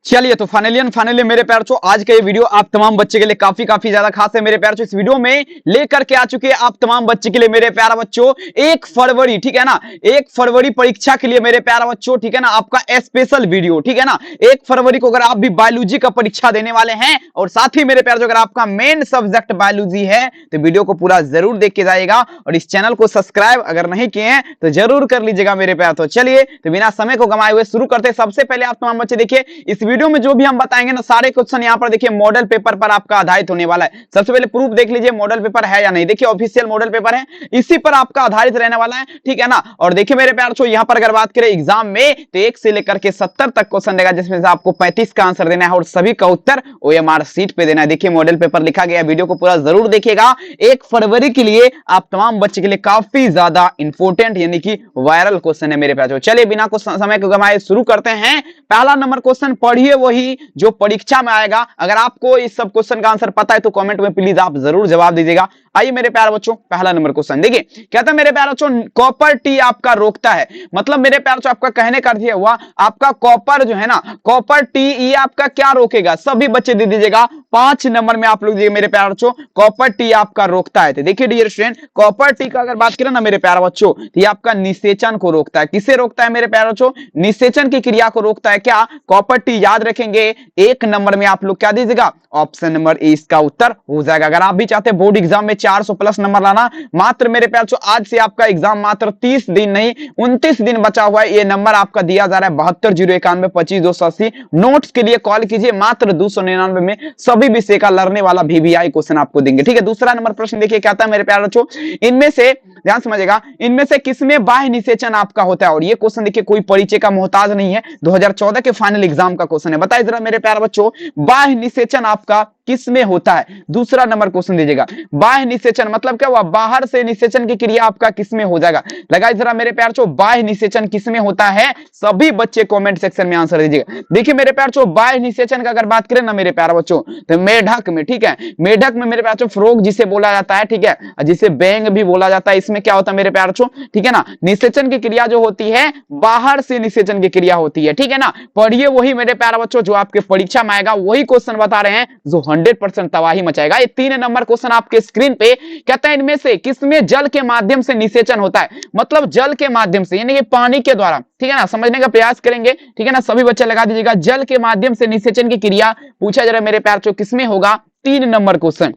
चलिए तो फाइनली मेरे प्यार चो आज का ये वीडियो आप तमाम बच्चे के लिए काफी ज्यादा खास है मेरे प्यार चो। इस वीडियो में लेकर के आ चुके हैं आप तमाम बच्चे के लिए मेरे प्यारा बच्चों 1 फरवरी, ठीक है ना, 1 फरवरी परीक्षा के लिए मेरे प्यारा बच्चों, ठीक है ना, आपका स्पेशल वीडियो, ठीक है ना। 1 फरवरी को अगर आप भी बायोलॉजी का परीक्षा देने वाले हैं और साथ ही मेरे प्यार अगर आपका मेन सब्जेक्ट बायोलॉजी है तो वीडियो को पूरा जरूर देख के जाएगा और इस चैनल को सब्सक्राइब अगर नहीं किए हैं तो जरूर कर लीजिएगा मेरे प्यार। तो चलिए तो बिना समय को गंवाए हुए शुरू करते हैं। सबसे पहले आप तमाम बच्चे देखिए इस वीडियो में जो भी हम बताएंगे ना सारे क्वेश्चन यहां पर देखिए मॉडल पेपर पर आपका आधारित होने वाला है। सबसे पहले प्रूफ देख लीजिए मॉडल पेपर है या नहीं। देखिए ऑफिशियल मॉडल पेपर है, इसी पर आपका आधारित रहने वाला है, ठीक है ना। और देखिए मेरे प्यार यहां पर अगर बात करें एग्जाम में तो 1 से लेकर के 70 तक क्वेश्चन देगा जिसमें से आपको 35 का आंसर देना है और सभी का उत्तर ओएमआर सीट पे देना है। देखिए मॉडल पेपर लिखा गया, वीडियो को पूरा जरूर देखिएगा। 1 फरवरी के लिए आप तमाम बच्चे के लिए काफी ज्यादा इंपोर्टेंट यानी कि वायरल क्वेश्चन है मेरे प्यार। चलिए बिना समय को गंवाए शुरू करते हैं। पहला नंबर क्वेश्चन पढ़िए वही जो परीक्षा में आएगा। अगर आपको इस सब क्वेश्चन का आंसर पता है तो कमेंट में प्लीज आप जरूर जवाब दीजिएगा। आइए मेरे प्यारे बच्चों पहला नंबर क्वेश्चन देखिए, कहता है मेरे प्यारे बच्चों कॉपर टी आपका रोकता है। मतलब मेरे प्यारे बच्चों आपका कहने का अर्थ ये हुआ आपका कॉपर जो है ना, कॉपर टी ये आपका क्या रोकेगा, सभी बच्चे दे दीजिएगा। 5 नंबर में आप लोग देखिए मेरे प्यारे बच्चों कॉपर टी आपका रोकता है। तो देखिए डियर स्टूडेंट कॉपर टी का अगर बात करें ना मेरे प्यारे बच्चों ये आपका निषेचन को रोकता है। किसे रोकता है मेरे प्यारे बच्चों, निषेचन की क्रिया को रोकता है। क्या कॉपर टी याद रखेंगे। 1 नंबर में आप लोग क्या दीजिएगा, ऑप्शन नंबर ए इसका उत्तर हो जाएगा। अगर आप भी चाहते हैं बोर्ड एग्जाम में 400 प्लस नंबर लाना, मात्र मेरे प्यार आज से आपका एग्जाम मात्र 30 दिन नहीं 29 दिन बचा हुआ है। ये नंबर आपका दिया जा रहा है 720191 25 नोट्स के लिए कॉल कीजिए। मात्र 299 में सभी विषय का लड़ने वाला VVI क्वेश्चन आपको देंगे, ठीक है। दूसरा नंबर प्रश्न देखिए क्या आता है मेरे प्यारे बच्चों, इनमें से ध्यान समझिएगा इनमें से किसमें बाह्य निषेचन आपका होता है। और ये क्वेश्चन देखिए कोई परिचय का मोहताज नहीं है, 2014 के फाइनल एग्जाम का क्वेश्चन है। बताइए जरा मेरे प्यारे बच्चों बाह्य निषेचन आपका किसमें होता है। दूसरा नंबर क्वेश्चन दीजिएगा बाह्य निषेचन मतलब क्या हुआ, बाहर से निषेचन की क्रिया आपका किसमें हो जाएगा। लगाइए जरा मेरे प्यार चो बाह्य निषेचन किसमें होता है, सभी बच्चे कमेंट सेक्शन में आंसर दीजिएगा। देखिए मेरे प्यार चो बाह्य निषेचन का अगर बात करें ना मेरे प्यार बच्चों तो मेढक में, ठीक है, मेढक में मेरे प्यार चो फ्रॉग जिसे बोला जाता है, ठीक है, जिसे बैंग भी बोला जाता है। इसमें क्या होता है मेरे प्यार चो, ठीक है ना, निषेचन की क्रिया जो होती है बाहर से निषेचन की क्रिया होती है, ठीक है ना। पढ़िए वही मेरे प्यार बच्चों जो आपके परीक्षा में आएगा, वही क्वेश्चन बता रहे हैं जो 100% तबाही मचाएगा। ये 3 नंबर क्वेश्चन आपके स्क्रीन पे कहता है इनमें से किसमें जल के माध्यम से निषेचन होता है। मतलब जल के माध्यम से यानी कि पानी के द्वारा, ठीक है ना, समझने का प्रयास करेंगे, ठीक है ना। सभी बच्चे लगा दीजिएगा जल के माध्यम से निषेचन की क्रिया पूछा जरा मेरे प्यार चो किसमें होगा। 3 नंबर क्वेश्चन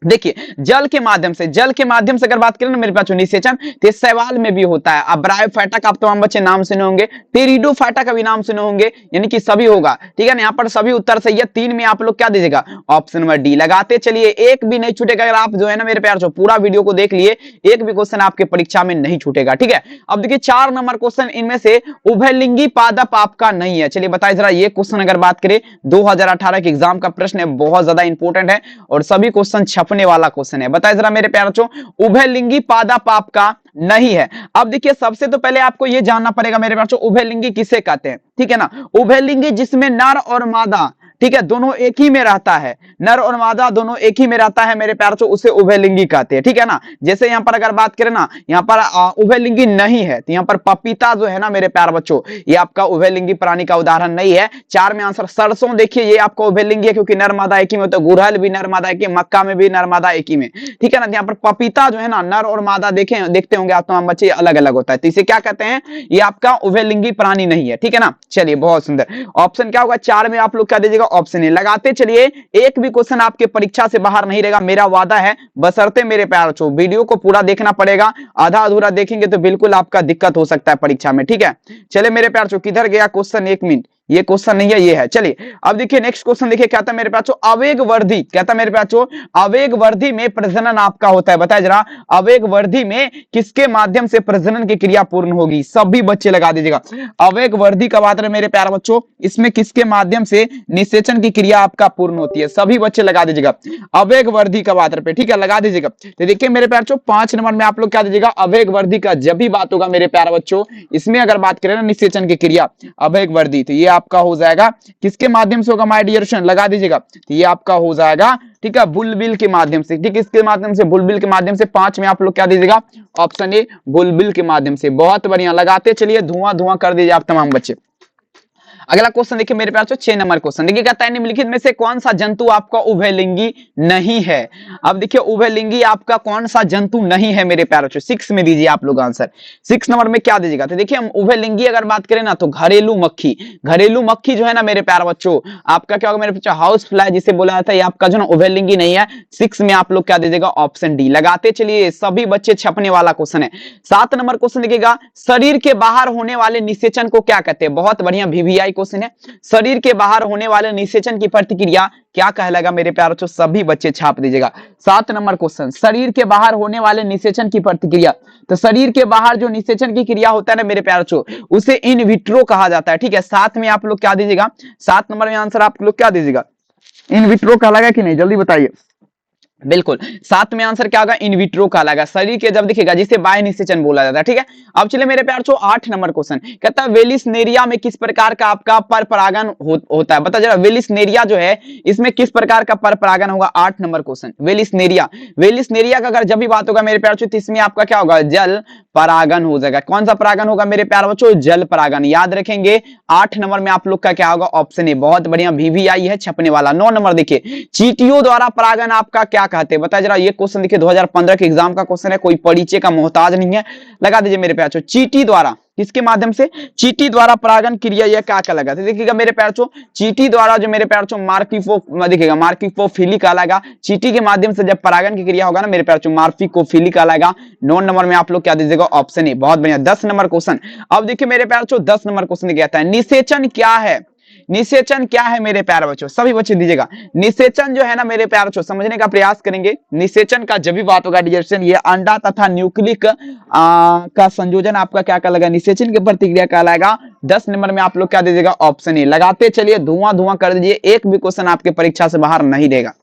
देखिए जल के माध्यम से अगर बात करें ना मेरे पास निषेचन तो सवाल में भी होता है। अब ब्रायोफाइटा का आप तमाम बच्चे नाम सुने होंगे, टेरिडोफाइटा का भी नाम सुने होंगे, यानी कि सभी होगा, ठीक है ना। यहाँ पर सभी उत्तर सही है। 3 में आप लोग क्या दीजिएगा, ऑप्शन नंबर डी लगाते चलिए, एक भी नहीं छूटेगा। अगर आप जो है ना मेरे प्यार जो पूरा वीडियो को देख लिए एक भी क्वेश्चन आपके परीक्षा में नहीं छूटेगा, ठीक है। अब देखिए 4 नंबर क्वेश्चन इनमें से उभयलिंगी पादप आपका नहीं है। चलिए बताइए जरा ये क्वेश्चन अगर बात करें 2018 के एग्जाम का प्रश्न है, बहुत ज्यादा इंपॉर्टेंट है और सभी क्वेश्चन छपने वाला क्वेश्चन है। बताइए जरा मेरे प्यारे बच्चों उभयलिंगी पादप आपका नहीं है। अब देखिए सबसे तो पहले आपको यह जानना पड़ेगा मेरे प्यारे बच्चों उभयलिंगी किसे कहते हैं, ठीक है ना। उभयलिंगी जिसमें नर और मादा, ठीक है, दोनों एक ही में रहता है, नर और मादा दोनों एक ही में रहता है मेरे प्यार से, उसे उभयलिंगी कहते हैं, ठीक है ना। जैसे यहाँ पर अगर बात करें ना यहाँ पर उभयलिंगी नहीं है तो यहाँ पर पपीता जो है ना मेरे प्यार बच्चों ये आपका उभयलिंगी प्राणी का उदाहरण नहीं है। 4 में आंसर सरसों देखिए ये आपका उभयलिंगी है क्योंकि नर मादा एक ही में होता है, गुड़हल भी नर मादा एक ही, मक्का में भी नर मादा एक ही में, ठीक है ना। यहाँ पर पपीता जो है ना नर और मादा देखते होंगे आप तमाम बच्चे अलग अलग होता है, तो इसे क्या कहते हैं, ये आपका उभयलिंगी प्राणी नहीं है, ठीक है ना। चलिए बहुत सुंदर, ऑप्शन क्या होगा 4 में आप लोग क्या दीजिएगा, ऑप्शन ए लगाते चलिए। एक भी क्वेश्चन आपके परीक्षा से बाहर नहीं रहेगा, मेरा वादा है, बशर्ते मेरे प्यार बच्चों वीडियो को पूरा देखना पड़ेगा। आधा अधूरा देखेंगे तो बिल्कुल आपका दिक्कत हो सकता है परीक्षा में, ठीक है। चलिए मेरे प्यार बच्चों किधर गया क्वेश्चन, 1 मिनट, ये क्वेश्चन नहीं है ये है। चलिए अब देखिए नेक्स्ट क्वेश्चन देखिए क्या था मेरे पास आवेग वर्धी, कहता मेरे पास आवेग वर्धी में प्रजनन आपका होता है। बताया जरा आवेग वर्धी में किसके माध्यम से प्रजनन की क्रिया पूर्ण होगी, सभी बच्चे लगा दीजिएगा। आवेग वर्धी का बात है मेरे प्यारे बच्चों, इसमें किसके माध्यम से निषेचन की क्रिया आपका पूर्ण होती है, सभी बच्चे लगा दीजिएगा। आवेग वर्धी का बात पे, ठीक है, लगा दीजिएगा। तो देखिए मेरे प्यारे बच्चों 5 नंबर में आप लोग क्या दीजिएगा, आवेग वर्धी का जब भी बात होगा मेरे प्यारे बच्चों इसमें अगर बात करें ना निषेचन की क्रिया आवेग वर्धी तो ये आपका हो जाएगा किसके माध्यम से होगा माय डियर स्टूडेंट, लगा दीजिएगा। तो ये आपका हो जाएगा, ठीक है, बुलबिल के माध्यम से, ठीक है, इसके माध्यम से बुलबिल के माध्यम से। 5 में आप लोग क्या दीजिएगा, ऑप्शन ए बुलबिल के माध्यम से। बहुत बढ़िया, लगाते चलिए, धुआं धुआं कर दीजिए आप तमाम बच्चे। अगला क्वेश्चन देखिए मेरे प्यार 6 नंबर क्वेश्चन देखिए, कहता है निम्नलिखित में से कौन सा जंतु आपका उभयलिंगी नहीं है। अब देखिए उभयलिंगी आपका कौन सा जंतु नहीं है मेरे प्यार 6 में दीजिए आप लोग आंसर। 6 नंबर में क्या दीजिएगा, तो देखिए हम उभयलिंगी अगर बात करें ना तो घरेलू मक्खी जो है ना मेरे प्यार बच्चों, आपका क्या होगा मेरे बच्चों, हाउस फ्लाई जिसे बोला जाता है, ये आपका जो ना उभयलिंगी नहीं है। 6 में आप लोग क्या दीजिएगा, ऑप्शन डी। लगाते चलिए, सभी बच्चे छपने वाला क्वेश्चन है। 7 नंबर क्वेश्चन देखिएगा, शरीर के बाहर होने वाले निषेचन को क्या कहते हैं। बहुत बढ़िया वीवीआई क्वेश्चन है। शरीर के बाहर होने वाले निषेचन की प्रतिक्रिया क्या कहलाएगा मेरे प्यारों, तो सभी बच्चे छाप दीजिएगा। 7 नंबर क्वेश्चन, शरीर के बाहर होने वाले निषेचन की प्रतिक्रिया, तो शरीर के बाहर जो निषेचन की क्रिया होता है ना मेरे प्यारों, उसे इन विट्रो कहा जाता है। ठीक है, 7 में आप लोग क्या दीजिएगा, 7 नंबर में आंसर आप लोग क्या दीजिएगा, इन विट्रो कहलाएगा कि नहीं, जल्दी बताइए। बिल्कुल 7 में आंसर क्या होगा, इन विट्रो कहलाएगा। शरीर के जब दिखेगा जिसे बाह्य निषेचन बोला जाता है। ठीक है, अब चलिए मेरे प्यार 8 नंबर क्वेश्चन, कहता है वेलिसनेरिया में किस प्रकार का आपका परपरागन होता है। बता जरा, वेलिसनेरिया जो है इसमें किस प्रकार का परपरागन होगा। 8 नंबर क्वेश्चन, वेलिसनेरिया का अगर जब भी बात होगा मेरे प्यार तो इसमें आपका क्या होगा, जल परागन हो जाएगा। कौन सा परागन होगा मेरे प्यार बच्चों, जल परागन। याद रखेंगे 8 नंबर में आप लोग का क्या होगा, ऑप्शन ए। बहुत बढ़िया, वीवीआई है छपने वाला। 9 नंबर देखिए, चींटियों द्वारा परागन आपका क्या कहते हैं। बताया जरा, ये क्वेश्चन देखिए 2015 के एग्जाम का क्वेश्चन है, कोई परिचय का मोहताज नहीं है। लगा दीजिए मेरे प्यार, चींटी द्वारा, किसके माध्यम से, चींटी द्वारा परागन क्रिया, यह क्या कहलाएगा। देखिएगा मेरे प्यार चींटी द्वारा जो मेरे प्यार मार्किफो देखिएगा, मार्किफोफिली कहलाएगा। चींटी के माध्यम से जब परागन की क्रिया होगा ना मेरे प्यार मार्किफोफिली कहलाएगा। 9 नंबर में आप लोग क्या दीजिएगा, ऑप्शन ए। बहुत बढ़िया। 10 नंबर क्वेश्चन, अब देखिए मेरे प्यार 10 नंबर क्वेश्चन कहता है निषेचन क्या है। निषेचन क्या है मेरे प्यार बच्चों, सभी बच्चे दीजिएगा। निषेचन जो है ना मेरे प्यार बच्चों, समझने का प्रयास करेंगे। निषेचन का जब भी बात होगा डिजेक्शन, ये अंडा तथा न्यूक्लिक का संयोजन आपका क्या कहलाएगा, निषेचन की प्रतिक्रिया कहलाएगा। 10 नंबर में आप लोग क्या दीजिएगा, ऑप्शन ए। लगाते चलिए, धुआं कर दीजिए, एक भी क्वेश्चन आपके परीक्षा से बाहर नहीं रहेगा।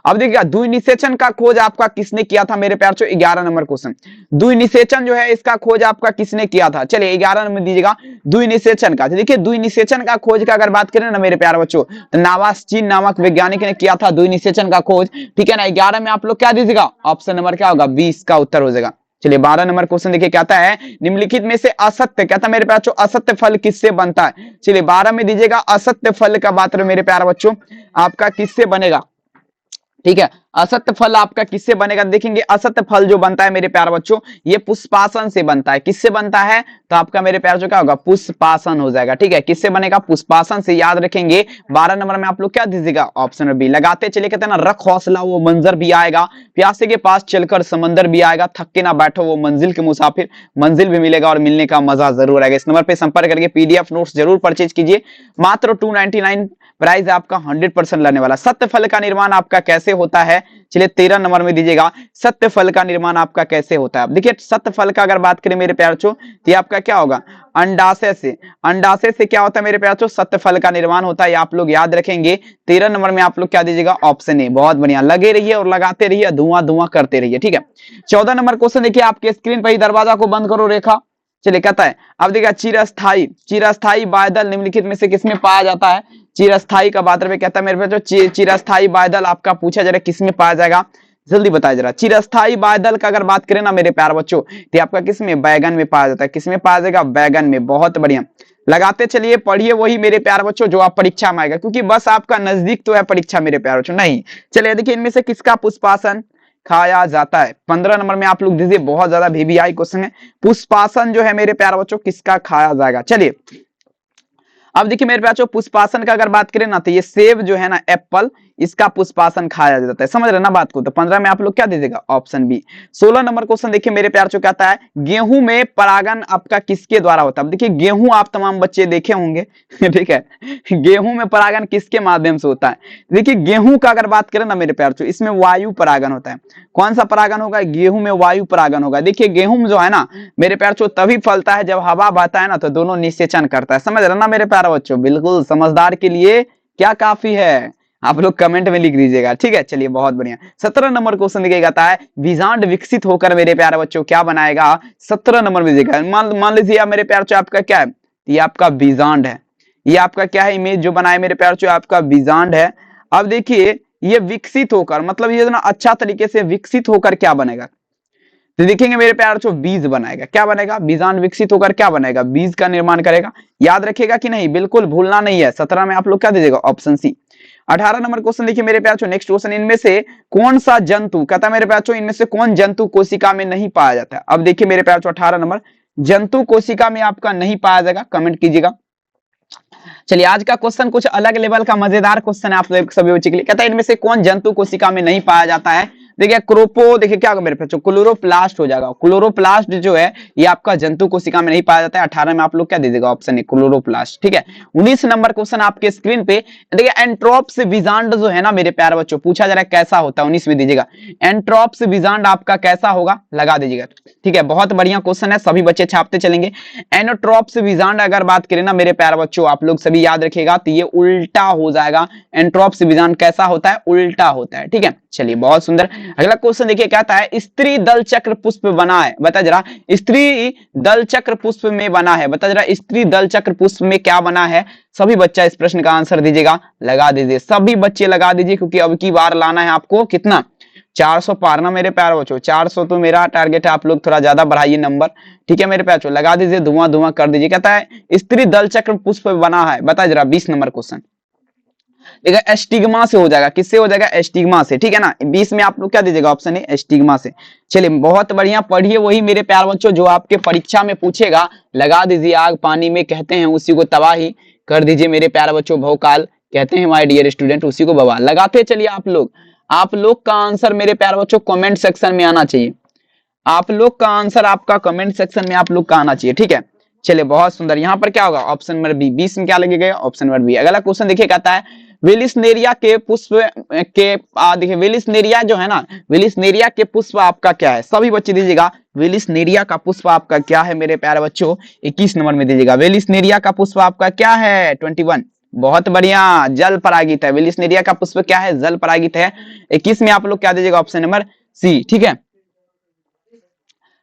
अब देखिएगा, द्वि निषेचन का खोज आपका किसने किया था मेरे प्यार 11 नंबर क्वेश्चन। द्वि निषेचन जो है इसका खोज आपका किसने किया था, चलिए 11 में दीजिएगा द्वि निषेचन का। देखिए द्वि निषेचन का खोज का अगर बात करें ना मेरे प्यार बच्चों, तो नावास्चिन नामक वैज्ञानिक ने किया था द्वि निषेचन का खोज। ठीक है ना, 11 में आप लोग क्या दीजिएगा, ऑप्शन नंबर क्या होगा, 20 का उत्तर हो जाएगा। चलिए 12 नंबर क्वेश्चन देखिए, कहता है निम्नलिखित में से असत्य, कहता है मेरे प्यार बच्चों असत्य फल किससे बनता है। चलिए 12 में दीजिएगा, असत्य फल का बात मेरे प्यार बच्चों आपका किससे बनेगा। ठीक है, असत्य फल आपका किससे बनेगा, देखेंगे असत्य फल जो बनता है मेरे प्यार बच्चों, ये पुष्पासन से बनता है। किससे बनता है, तो आपका मेरे प्यार जो क्या होगा, पुष्पासन हो जाएगा। ठीक है, किससे बनेगा, पुष्पासन से। याद रखेंगे 12 नंबर में आप लोग क्या दीजिएगा, ऑप्शन बी। लगाते चले, कहते हैं ना रख हौसला वो मंजर भी आएगा, प्यासे के पास चलकर समंदर भी आएगा, थक के ना बैठो वो मंजिल के मुसाफिर, मंजिल भी मिलेगा और मिलने का मजा जरूर आएगा। इस नंबर पे संपर्क करके पीडीएफ नोट्स जरूर परचेज कीजिए, मात्र 299 प्राइस आपका 100% लगने वाला। सत्य फल का निर्माण आपका कैसे होता है, चलिए 13 नंबर में दीजिएगा, सत्य फल का निर्माण आपका कैसे होता है। देखिए सत्य फल का अगर बात करें मेरे प्यार तो ये आपका क्या होगा, अंडाशय से। अंडाशय से क्या होता है मेरे प्यार, सत्य फल का निर्माण होता है, आप लोग याद रखेंगे। 13 नंबर में आप लोग क्या दीजिएगा, ऑप्शन ए। बहुत बढ़िया, लगे रहिए और लगाते रहिए, धुआं करते रहिए। ठीक है, 14 नंबर क्वेश्चन देखिए आपके स्क्रीन पर ही, दरवाजा को बंद करो रेखा। चलिए कहता है, अब देखिए चिरस्थाई बादल निम्नलिखित में से किसमें पाया जाता है। चिरस्थाई का बात में कहता है मेरे पास चिरस्थाई बादल आपका पूछा जरा किसमें पाया जाएगा, जल्दी बताया जरा। चिरस्थाई बादल का अगर बात करें ना मेरे प्यार बच्चों, तो आपका किसमें, बैगन में पाया जाता है। किसमें पाया जाएगा, बैगन में। बहुत बढ़िया, लगाते चलिए, पढ़िए वही मेरे प्यार बच्चों जो आप परीक्षा में आएगा, क्योंकि बस आपका नजदीक तो है परीक्षा मेरे प्यार बच्चों। नहीं, चलिए देखिए इनमें से किसका पुष्पासन खाया जाता है। 15 नंबर में आप लोग दीजिए, बहुत ज्यादा वीवीआई क्वेश्चन है। पुष्पासन जो है मेरे प्यार बच्चों किसका खाया जाएगा। चलिए अब देखिए मेरे प्यार पुष्पासन का अगर बात करें ना, तो ये सेब जो है ना, एप्पल, इसका पुष्पासन खाया जाता है। समझ रहे ना बात को। तो 15 में आप लोग क्या दीजिएगा, ऑप्शन बी। 16 नंबर क्वेश्चन देखिए मेरे प्यार कहता है गेहूं में परागन आपका किसके द्वारा होता है। देखिए गेहूं आप तमाम बच्चे देखे होंगे ठीक है, गेहूं में परागन किसके माध्यम से होता है। देखिए गेहूं का अगर बात करें ना मेरे प्यार, इसमें वायु परागन होता है। कौन सा परागन होगा, गेहूं में वायु परागन होगा। देखिए गेहूं जो है ना मेरे प्यार तभी फलता है जब हवा बहता है ना, तो दोनों निषेचन करता है। समझ रहे ना मेरे प्यारे बच्चों, बिल्कुल समझदार के लिए क्या काफी है, आप लोग कमेंट में लिख दीजिएगा। ठीक है, चलिए बहुत बढ़िया। 17 नंबर क्वेश्चन देखिए कहता है बीजांड विकसित होकर मेरे प्यारे बच्चों क्या बनाएगा। 17 नंबर में देखिएगा, मान लीजिए मेरे प्यारे आपका क्या है, ये आपका बीजांड है। ये आपका क्या है, इमेज जो बनाए मेरे प्यारे आपका बीजांड है। अब देखिए ये विकसित होकर, मतलब ये ना अच्छा तरीके से विकसित होकर क्या बनेगा। तो देखेंगे मेरे प्यार बच्चों बीज बनाएगा, क्या बनेगा, बीजांड विकसित होकर क्या बनेगा, बीज का निर्माण करेगा। याद रखिएगा कि नहीं, बिल्कुल भूलना नहीं है। 17 में आप लोग क्या दीजिएगा, ऑप्शन सी। 18 नंबर क्वेश्चन देखिए मेरे प्यार बच्चों, नेक्स्ट क्वेश्चन, इनमें से कौन सा जंतु, कहता है मेरे प्यार बच्चों इनमें से कौन जंतु कोशिका में नहीं पाया जाता है। अब देखिए मेरे प्यार बच्चों 18 नंबर, जंतु कोशिका में आपका नहीं पाया जाएगा, कमेंट कीजिएगा। चलिए आज का क्वेश्चन कुछ अलग लेवल का मजेदार क्वेश्चन है आप सभी बच्चों के लिए। कहता है इनमें से कौन जंतु कोशिका में नहीं पाया जाता है। देखिए क्रोपो, देखिए क्या होगा मेरे बच्चों, क्लोरोप्लास्ट हो जाएगा। क्लोरोप्लास्ट जो है ये आपका जंतु कोशिका में नहीं पाया जाता है। 18 में आप लोग क्या दे देगा, ऑप्शन ए क्लोरोप्लास्ट। ठीक है, 19 नंबर क्वेश्चन आपके स्क्रीन पे, देखिए एंट्रोप्स विजांड जो है ना मेरे प्यारे बच्चों, पूछा जा रहा है कैसा होता है, 19 में दीजिएगा। एंट्रोप्स विजांड आपका कैसा होगा, लगा दीजिएगा। ठीक है, बहुत बढ़िया क्वेश्चन है, सभी बच्चे छापते चलेंगे। एंट्रोप्स विजांड अगर बात करें ना मेरे प्यारे बच्चों, आप लोग सभी याद रखिएगा, तो ये उल्टा हो जाएगा। एंट्रोप्स विजांड कैसा होता है, उल्टा होता है। ठीक है, चलिए बहुत सुंदर। अगला क्वेश्चन देखिए, कहता है स्त्री दल चक्र पुष्प बना है, बता जरा, स्त्री दल चक्र पुष्प में बना है, बता जरा, स्त्री दल चक्र पुष्प में क्या बना है। सभी बच्चा इस प्रश्न का आंसर दीजिएगा, लगा दीजिए, सभी बच्चे लगा दीजिए, क्योंकि अब की बार लाना है आपको कितना, 400 पार ना मेरे प्यारे बच्चों, 400 तो मेरा टारगेट है, आप लोग थोड़ा ज्यादा बढ़ाइए नंबर। ठीक है मेरे प्यारे बच्चों, लगा दीजिए, धुआं धुआं कर दीजिए। कहता है स्त्री दल चक्र पुष्प बना है, बता जरा, 20 नंबर क्वेश्चन। देखिए एस्टिग्मा से हो जाएगा, किससे हो जाएगा, एस्टिग्मा से। ठीक है ना, 20 में आप लोग क्या दीजिएगा, ऑप्शन है एस्टिग्मा से। चलिए बहुत बढ़िया, पढ़िए वही मेरे प्यारे बच्चों जो आपके परीक्षा में पूछेगा। लगा दीजिए, आग पानी में कहते हैं उसी को तबाही, कर दीजिए मेरे प्यारे बच्चों, भौकाल कहते हैं माय डियर स्टूडेंट, उसी को बवाल। लगाते चलिए आप लोग का आंसर मेरे प्यारे बच्चों कमेंट सेक्शन में आना चाहिए। आप लोग का आंसर आपका कमेंट सेक्शन में आप लोग का आना चाहिए। ठीक है, चलिए बहुत सुंदर। यहाँ पर क्या होगा, ऑप्शन नंबर बी। 20 में क्या लगेगा, ऑप्शन नंबर बी। अगला क्वेश्चन देखिए, कहता है वेलिसनेरिया के पुष्प के देखिए वेलिसनेरिया जो है ना, वेलिसनेरिया के पुष्प आपका क्या है, सभी बच्चे दीजिएगा, वेलिसनेरिया का पुष्प आपका क्या है मेरे प्यारे बच्चों, 21 नंबर में दीजिएगा। वेलिसनेरिया का पुष्प आपका क्या है, 21। बहुत बढ़िया, जल परागित है। वेलिसनेरिया का पुष्प क्या है, जल परागित है। 21 में आप लोग क्या दीजिएगा, ऑप्शन नंबर सी। ठीक है,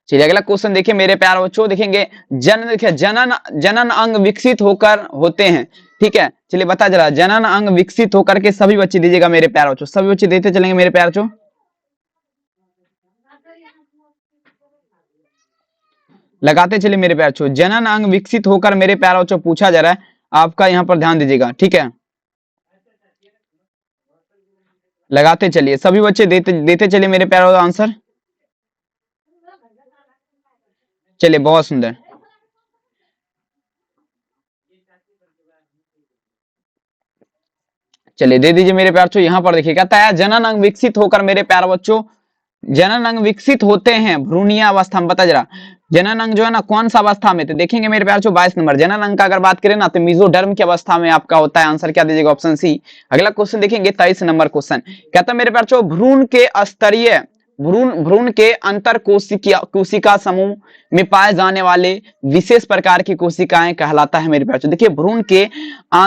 चलिए अगला क्वेश्चन देखिए मेरे प्यारे बच्चों, देखेंगे देखिए जनन अंग विकसित होकर होते हैं। ठीक है, चलिए बता जरा, जनन अंग विकसित होकर के, सभी बच्चे दीजिएगा मेरे प्यारे बच्चों, सभी बच्चे देते चलेंगे मेरे प्यारे बच्चों। लगाते चलिए मेरे प्यारे बच्चों, जनन अंग विकसित होकर मेरे प्यारे बच्चों पूछा जा रहा है आपका, यहाँ पर ध्यान दीजिएगा। ठीक है, लगाते चलिए, सभी बच्चे देते चलिए मेरे प्यारे आंसर। चलिए बहुत सुंदर, चलिए दे दीजिए मेरे प्यारे बच्चों। यहाँ पर देखिए कहता है जनन अंग विकसित होकर मेरे प्यारे बच्चों, जनन अंग विकसित होते हैं भ्रूणीय अवस्था में, बता जरा, जनन अंग जो है ना कौन सा अवस्था में, तो देखेंगे मेरे प्यारे बच्चों 22 नंबर, जनन अंग का अगर बात करें ना तो मेसोडर्म की अवस्था में आपका होता है। आंसर क्या दीजिएगा, ऑप्शन सी। अगला क्वेश्चन देखेंगे 23 नंबर क्वेश्चन, कहता है मेरे प्यारे बच्चों भ्रूण के अंतर कोशिका समूह में पाए जाने वाले विशेष प्रकार की कोशिकाएं कहलाता है मेरे प्यारे। देखिए भ्रूण के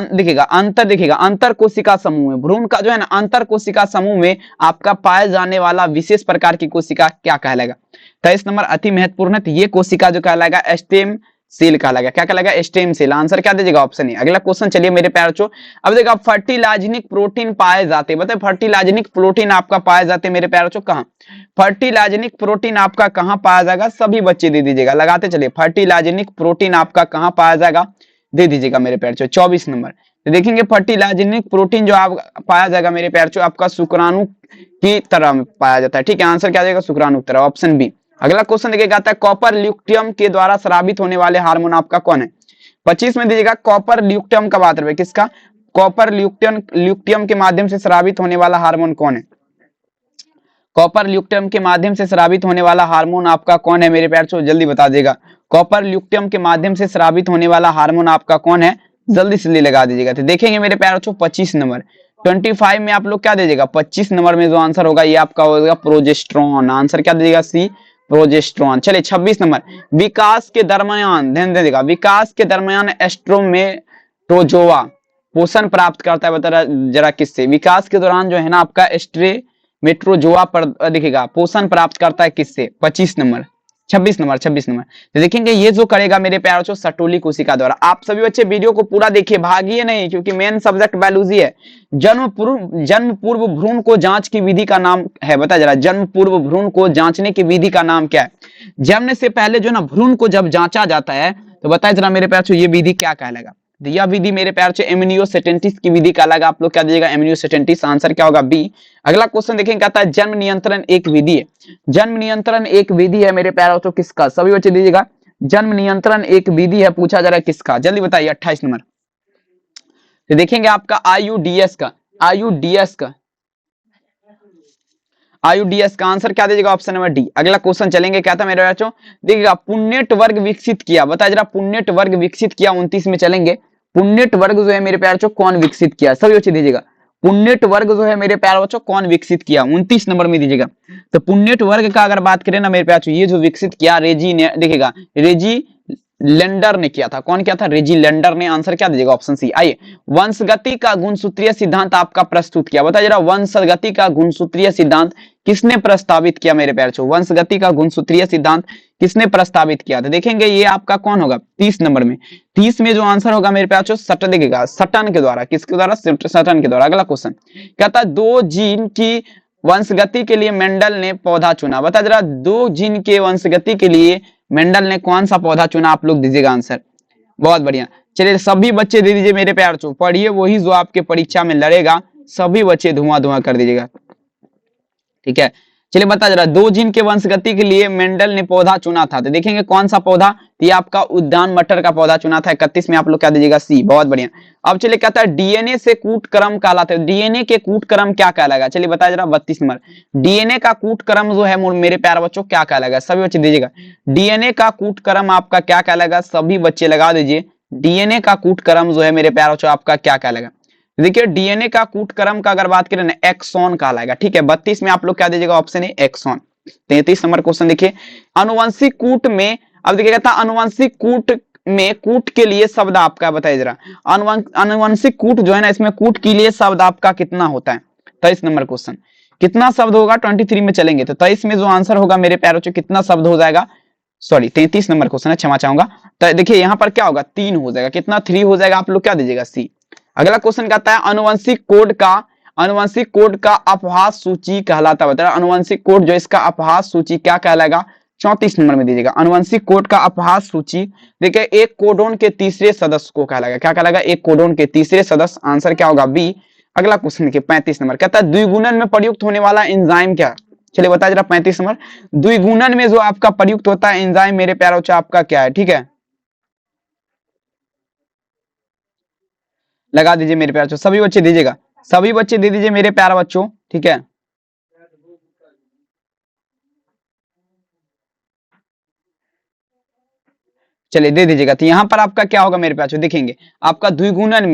देखिएगा अंतर कोशिका समूह में, भ्रूण का जो है ना अंतर कोशिका समूह में आपका पाए जाने वाला विशेष प्रकार की कोशिका क्या कहलाएगा। 23 नंबर अति महत्वपूर्ण है, तो ये कोशिका जो कहलाएगा स्टेम सेल कहलाएगा। क्या कहलाएगा, स्टेम सेल। आंसर क्या दीजिएगा, ऑप्शन ए। अगला क्वेश्चन चलिए मेरे प्यारे बच्चों, अब देखा फर्टिलाइजेनिक प्रोटीन पाए जाते, बताए फर्टिलाइजेनिक प्रोटीन आपका पाए जाते मेरे प्यारे बच्चों कहाँ, फर्टिलाइजेनिक प्रोटीन आपका कहाँ पाया जाएगा, सभी बच्चे दे दीजिएगा, लगाते चलिए, फर्टिलाइजेनिक प्रोटीन आपका कहाँ पाया जाएगा, दे दीजिएगा मेरे प्यारे बच्चों। 24 नंबर, तो देखेंगे फर्टिलाइजेनिक प्रोटीन जो आप पाया जाएगा मेरे प्यारे बच्चों, आपका शुक्राणु की तरह पाया जाता है। ठीक है, आंसर क्या जाएगा, शुक्राणु की तरह, ऑप्शन बी। अगला क्वेश्चन देखिएगा, आता है कॉपर ल्यूटियम के द्वारा स्रावित होने वाले हार्मोन आपका कौन है। 25 में दीजिएगा, कॉपर ल्यूटियम का बात है, किसका, कॉपर ल्यूटियम के माध्यम से स्रावित होने वाला हार्मोन कौन है, कॉपर ल्यूटियम के माध्यम से स्रावित होने वाला हार्मोन आपका कौन है मेरे प्यारे बच्चों, जल्दी बता देगा। कॉपर ल्यूटियम के माध्यम से स्रावित होने वाला हार्मोन आपका कौन है, जल्दी से लगा दीजिएगा। तो देखेंगे मेरे प्यारे बच्चों 25 नंबर, 25 में आप लोग क्या दीजिएगा, 25 नंबर में जो आंसर होगा ये आपका होगा प्रोजेस्टेरॉन। आंसर क्या दीजिएगा, सी प्रोजेस्टेरॉन। चलिए 26 नंबर, विकास के दरमियान, ध्यान दीजिएगा, विकास के दरमियान एस्ट्रोमेटोजोआ पोषण प्राप्त करता है, बता जरा किससे, विकास के दौरान जो है ना आपका एस्ट्रोमेटोजोआ पर देखिएगा पोषण प्राप्त करता है किससे, 25 नंबर। 26 number, 26 number. तो देखेंगे ये जो करेगा मेरे प्यारे बच्चों सटोली कोशिका द्वारा। आप सभी बच्चे वीडियो को पूरा देखिए, भागिए नहीं, क्योंकि मेन सब्जेक्ट बायोलॉजी है। जन्म पूर्व भ्रूण को जांच की विधि का नाम है, बता जरा, जन्म पूर्व भ्रूण को जांचने की विधि का नाम क्या है? जन्म से पहले जो ना भ्रूण को जब जांचा जाता है, तो बताए जरा मेरे प्यारे बच्चों ये विधि क्या कहलाएगा? तो यह विधि मेरे प्यारे बच्चों एमनियोसेटेंटिस की विधि कहलाएगा। आप लोग क्या दीजिएगा? एमनियोसेटेंटिस। आंसर क्या होगा? बी। अगला क्वेश्चन देखेंगे, कहता है जन्म नियंत्रण एक विधि है। जन्म नियंत्रण एक विधि है मेरे प्यारे बच्चों, किसका? सभी बच्चे दीजिएगा, जन्म नियंत्रण एक विधि है, पूछा जा रहा है किसका? जल्दी बताइए। 28 नंबर। तो देखेंगे आपका आईयूडीएस का, आईयूडीएस का, आईयूडीएस का आंसर क्या दीजिएगा? Option number D. अगला क्वेश्चन चलेंगे, क्या था मेरे बच्चों? देखिएगा, पुण्यट वर्ग विकसित किया, बताया जरा, पुण्यट वर्ग विकसित किया। 29 में चलेंगे, पुण्यट वर्ग जो है मेरे प्यारे बच्चों कौन विकसित किया? सभी बच्चे दीजिएगा, पुण्यट वर्ग जो है मेरे प्यारे बच्चों कौन विकसित किया? 29 नंबर में दीजिएगा। तो पुण्यट वर्ग का अगर बात करें ना मेरे प्यारे बच्चों, ये जो विकसित किया रेजी ने, देखिएगा रेजी लेंडर ने किया था। कौन किया था? रेजी लेंडर ने। आंसर क्या दीजिएगा? Option C. आइए, वंशगति का गुणसूत्रीय सिद्धांत आपका प्रस्तुत किया, बताइए जरा, वंशगति का गुणसूत्रीय सिद्धांत किसने प्रस्तावित किया मेरे प्यारे बच्चों? वंशगति का गुणसूत्रीय सिद्धांत किसने प्रस्तावित किया? तो देखेंगे ये आपका कौन होगा? 30 नंबर में। 30 में जो आंसर होगा मेरे प्यारे बच्चों, सटन, देखिएगा सटन के द्वारा। किसके द्वारा? सटन के द्वारा। अगला क्वेश्चन कहता है दो जीन की वंशगति के लिए मेंडल ने पौधा चुना, बता जरा, दो जीन के वंशगति के लिए मेंडल ने कौन सा पौधा चुना? आप लोग दीजिएगा आंसर। बहुत बढ़िया। चलिए सभी बच्चे दे दीजिए मेरे प्यार बच्चों, पढ़िए वही जो आपके परीक्षा में लड़ेगा। सभी बच्चे धुआं धुआं कर दीजिएगा, ठीक है। चलिए बता जरा, दो जीन के वंशगति के लिए मेंडल ने पौधा चुना था, तो देखेंगे कौन सा पौधा? ये आपका उद्यान मटर का पौधा चुना था। 31 में आप लोग क्या दीजिएगा? सी। बहुत बढ़िया। अब चलिए कहता है डीएनए से कूट क्रम कहलाते हैं, डीएनए के कूट क्रम क्या कहलाएगा? चलिए बताया जरा। 32 नंबर, डीएनए का कूट क्रम जो है मेरे प्यारे बच्चों क्या कहलाएगा? सभी बच्चे दीजिएगा, डीएनए का कूट क्रम आपका क्या कहलाएगा? सभी बच्चे लगा दीजिए, डीएनए का कूट क्रम जो है मेरे प्यारे बच्चों आपका क्या कहलाएगा? देखिए डीएनए का कूट क्रम का अगर बात करें ना, एक्सॉन कहलाएगा, ठीक है। 32 में आप लोग क्या दीजिएगा? Option A exon. 33 number question देखिए, अनुवंशिक कूट में, अब देखिएगा था अनुवंशिक कूट में कूट के लिए शब्द आपका बताइए जरा, अनुवंशिक कूट जो है ना, इसमें कूट के लिए शब्द आपका कितना होता है? 23 नंबर क्वेश्चन, कितना शब्द होगा? 23 में चलेंगे, तो 23 में जो आंसर होगा मेरे प्यारों से कितना शब्द हो जाएगा? सॉरी 33 नंबर क्वेश्चन है, क्षमा चाहूंगा। तो देखिए यहाँ पर क्या होगा? 3 हो जाएगा। कितना? 3 हो जाएगा। आप लोग क्या दीजिएगा? सी। अगला क्वेश्चन कहता है अनुवंशिक कोड का अपहास सूची कहलाता है, अनुवंशिक कोड जो इसका अपहास सूची क्या कहलाएगा? 34 नंबर में दीजिएगा, अनुवंशिक कोड का अपहास सूची। देखिए एक कोडोन के तीसरे सदस्य को कहलाएगा, क्या कहलाएगा? एक कोडोन के तीसरे सदस्य। आंसर क्या होगा? बी। अगला क्वेश्चन देखिए 35 नंबर, कहता है द्विगुणन में प्रयुक्त होने वाला एंजाइम क्या? चलिए बताया जरा। 35 नंबर, द्विगुणन में जो आपका प्रयुक्त होता है एंजाइम मेरे प्यारे बच्चों आपका क्या है? ठीक है, लगा दीजिए मेरे प्यारे बच्चों, सभी बच्चे दीजिएगा, सभी बच्चे दे दीजिए मेरे प्यारे बच्चों, ठीक है। चलिए दे दीजिएगा। तो यहाँ पर आपका क्या होगा मेरे प्यारे, देखेंगे आपका द्विगुणन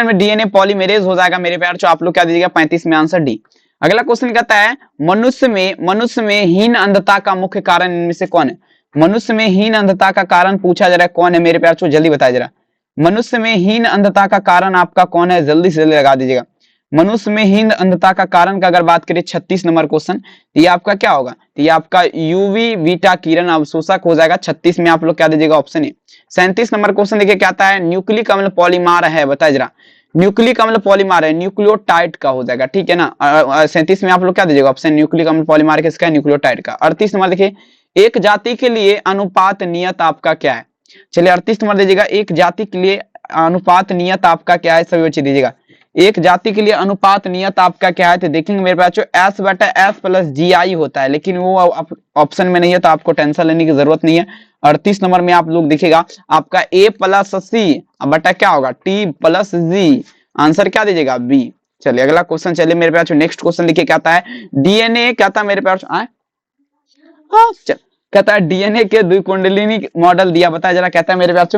में डीएनए पॉलीमेरेज हो जाएगा मेरे प्यारे। आप लोग क्या दीजिएगा? 35 में आंसर डी। अगला क्वेश्चन कहता है मनुष्य में हीन अंधता का मुख्य कारण इनमें से कौन है? मनुष्य में हीन अंधता का कारण पूछा जा रहा है, कौन है मेरे प्यारे? जल्दी बताया जरा, मनुष्य में हीन अंधता का कारण आपका कौन है? जल्दी से जल्दी लगा दीजिएगा। मनुष्य में हीन अंधता का कारण का अगर बात करें 36 नंबर क्वेश्चन, ये आपका क्या होगा? ये आपका यूवी बीटा किरण अवशोषक हो जाएगा। 36 में आप लोग क्या दीजिएगा? ऑप्शन ए। 37 नंबर क्वेश्चन देखिए क्या आता है, न्यूक्लिक अम्ल पॉलीमार है, बताइए जरा, न्यूक्लिक अम्ल पॉलीमार है, न्यूक्लियोटाइड का हो जाएगा, ठीक है ना। 37 में आप लोग क्या दीजिएगा? ऑप्शन न्यूक्लिक अम्ल पॉलीमार किसका है? न्यूक्लियोटाइड का। 38 नंबर देखिए, एक जाति के लिए अनुपात नियत आपका क्या है? चलिए 38 नंबर दीजिएगा, एक जाति के लिए अनुपात नियत आपका क्या है? सभी बच्चे दीजिएगा, एक जाति के लिए अनुपात नियत आपका क्या है? तो देखेंगे मेरे पास एस बटा एस प्लस जी आई होता है, लेकिन वो ऑप्शन में नहीं है, तो आपको टेंशन लेने की जरूरत नहीं है। 38 नंबर में आप लोग देखिएगा आपका ए प्लस सी बटा क्या होगा? टी प्लस जी। आंसर क्या दीजिएगा? बी। चलिए अगला क्वेश्चन, चलिए मेरे पास नेक्स्ट क्वेश्चन लिखिए, क्या आता है डीएनए, क्या था मेरे पास? हाँ कहता है डीएनए के द्विकुंडलिनी मॉडल दिया, बताया जरा, कहता है मेरे पास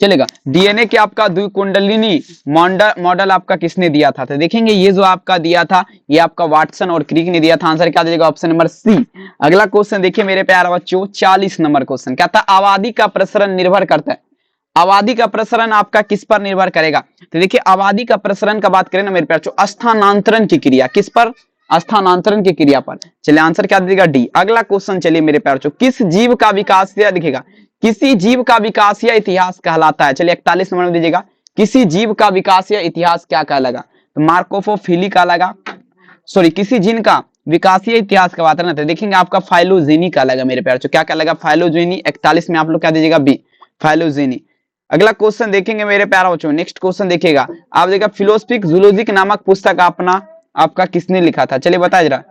चलेगा, डीएनए के आपका द्विकुंडलिनी मॉडल आपका किसने दिया था? तो देखेंगे ये जो आपका दिया था, ये आपका वाटसन और क्रिक ने दिया था। आंसर क्या दीजिएगा? Option number C. अगला क्वेश्चन देखिए मेरे प्यारे बच्चों, 40 नंबर क्वेश्चन, क्या था आबादी का प्रसरण निर्भर करता है, आबादी का प्रसरण आपका किस पर निर्भर करेगा? तो देखिए आबादी का प्रसरण का बात करें ना मेरे प्यारे, स्थानांतरण की क्रिया किस पर? स्थानांतरण की क्रिया पर। चलिए आंसर क्या दीजिएगा डी। अगला क्वेश्चन चलिए मेरे प्यारे बच्चों, किस जीव का विकास या दिखेगा, किसी जीव का विकास या इतिहास कहलाता है। चलिए 41 नंबर में दीजिएगा, किसी जीव का विकास या इतिहास क्या कहलाएगा, तो मार्कोफोफिली कहलाएगा, सॉरी किसी जीन का विकासीय इतिहास का बात है ना, तो देखेंगे आपका फाइलोजेनी कहलाएगा मेरे प्यारे बच्चों, क्या कहलाएगा फाइलोजेनी। 41 में आप लोग क्या दीजिएगा बी, फाइलोजेनी। अगला क्वेश्चन देखेंगे मेरे प्यारे बच्चों, नेक्स्ट क्वेश्चन देखिएगा आप, देखिएगा फिलोसफिक जूलॉजिक नामक पुस्तक आपका किसने लिखा था। चलिए बताइए जरा,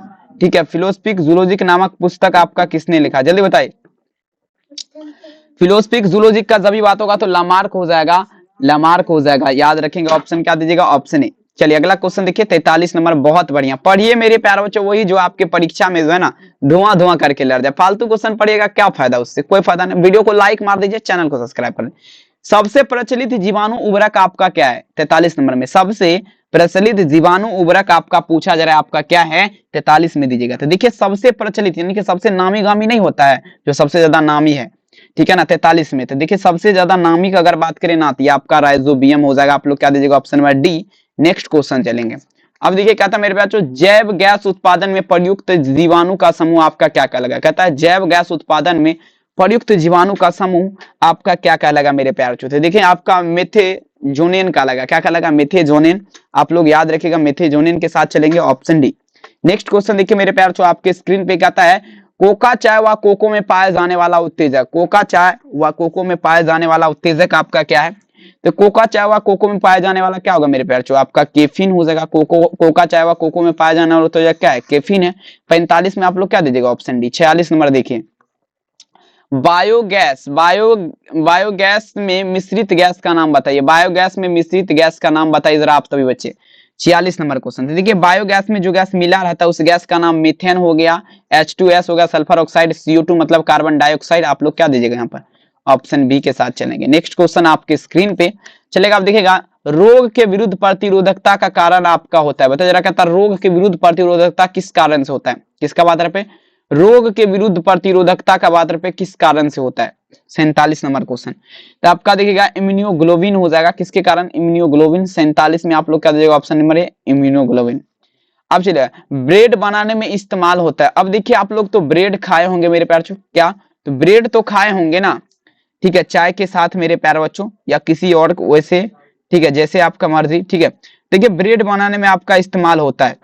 ठीक है, फिलोसफिक जूलॉजिक नामक पुस्तक आपका किसने लिखा, जल्दी बताइए। फिलोसफिक जूलॉजिक का जब भी बात होगा तो लामार्क हो जाएगा, लामार्क हो जाएगा, याद रखेंगे। ऑप्शन क्या दीजिएगा, ऑप्शन ए। चलिए अगला क्वेश्चन देखिए 43 नंबर, बहुत बढ़िया पढ़िए मेरे प्यारे बच्चों, वही जो आपके परीक्षा में जो है ना धुआं धुआं करके लड़ जाए, फालतू क्वेश्चन पढ़िएगा क्या फायदा, उससे कोई फायदा नहीं। वीडियो को लाइक मार दीजिए, चैनल को सब्सक्राइब कर लीजिए। सबसे प्रचलित जीवाणु उर्वरक आपका क्या है, 43 नंबर में सबसे प्रचलित जीवाणु उर्वरक आपका पूछा जा रहा है, आपका क्या है, 43 में दीजिएगा। तो देखिए सबसे प्रचलित यानी कि सबसे नामी गामी नहीं होता है, जो सबसे ज्यादा नामी है, ठीक है ना, 43 में। तो देखिए सबसे ज्यादा नामी का अगर बात करें ना, तो ये आपका राइजोबियम हो जाएगा, आप लोग क्या दीजिएगा, option number D. Next question चलेंगे। अब देखिए कहता है मेरे बच्चों, जैव गैस उत्पादन में प्रयुक्त जीवाणु का समूह आपका क्या कहलाएगा। कहता है जैव गैस उत्पादन में प्रयुक्त जीवाणु का समूह आपका क्या कहलाएगा मेरे प्यारे बच्चों। तो देखिए आपका मेथेजोनिन कहलाएगा, क्या कहलाएगा, मेथेजोनिन। आप लोग याद रखिएगा मेथेजोनिन के साथ चलेंगे, ऑप्शन डी। नेक्स्ट क्वेश्चन देखिए मेरे प्यारे बच्चों, आपके स्क्रीन पे कहता है कोका चाय व कोको में पाया जाने वाला उत्तेजक, कोका चाय व कोको में पाया जाने वाला उत्तेजक आपका क्या है। तो कोका चाय व कोको में पाया जाने वाला क्या होगा मेरे प्यारे बच्चों, आपका कैफीन हो जाएगा। कोका चाय व कोको में पाया जाने वाला उत्तेजक क्या है, कैफीन है। 45 में आप लोग क्या दीजिएगा, ऑप्शन डी। 46 नंबर देखिए, बायोगैस में मिश्रित गैस का नाम बताइए, बायोगैस में मिश्रित गैस का नाम बताइए जरा आप सभी बच्चे। 46 नंबर क्वेश्चन। देखिए बायोगैस में जो गैस मिला रहता है उस गैस का नाम मीथेन हो गया, H2S हो गया, सल्फर ऑक्साइड, CO2 मतलब कार्बन डाइऑक्साइड। आप लोग क्या दीजिएगा यहाँ पर, ऑप्शन बी के साथ चलेंगे। नेक्स्ट क्वेश्चन आपके स्क्रीन पे चलेगा, आप देखिएगा रोग के विरुद्ध प्रतिरोधकता का कारण आपका होता है, बताइए जरा। कहता है रोग के विरुद्ध प्रतिरोधकता किस कारण से होता है, किसका बात पे, रोग के विरुद्ध प्रतिरोधकता का बात पे किस कारण से होता है। 47 नंबर क्वेश्चन। तो आपका देखिएगा इम्यूनोग्लोबिन हो जाएगा, किसके कारण, इम्यूनोग्लोबिन। 47 में आप लोग क्या दीजिएगा, ऑप्शन नंबर ए, इम्यूनोग्लोबिन। अब चलिए ब्रेड बनाने में इस्तेमाल होता है। अब देखिए आप लोग तो ब्रेड खाए होंगे मेरे प्यारे बच्चों, क्या, तो ब्रेड तो खाए होंगे ना, ठीक है, चाय के साथ मेरे प्यारे बच्चों, या किसी और वैसे, ठीक है, जैसे आपका मर्जी, ठीक है। देखिए ब्रेड बनाने में आपका इस्तेमाल होता है,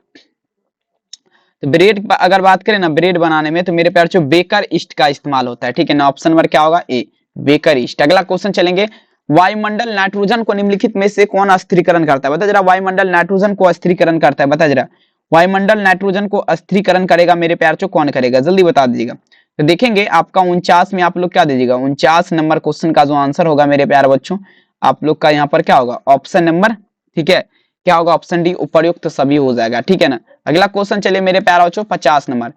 तो ब्रेड अगर बात करें ना ब्रेड बनाने में, तो मेरे प्यारे बच्चों बेकर ईस्ट का इस्तेमाल होता है, ठीक है ना। ऑप्शन नंबर क्या होगा, ए, बेकर ईस्ट। अगला क्वेश्चन चलेंगे, वायुमंडल नाइट्रोजन को निम्नलिखित में से कौन अस्थिरीकरण करता है, बता जरा। वायुमंडल नाइट्रोजन को अस्थिरीकरण करता है, बता जरा। वायुमंडल नाइट्रोजन को अस्थिरीकरण करेगा मेरे प्यारे बच्चों, कौन करेगा, जल्दी बता दीजिएगा। तो देखेंगे आपका 49 में आप लोग क्या दीजिएगा, 49 नंबर क्वेश्चन का जो आंसर होगा मेरे प्यारे बच्चों, आप लोग का यहाँ पर क्या होगा, ऑप्शन नंबर, ठीक है, क्या होगा, ऑप्शन डी, उपर्युक्त सभी हो जाएगा, ठीक है ना। अगला क्वेश्चन चलिए मेरे प्यारे बच्चों 50 नंबर,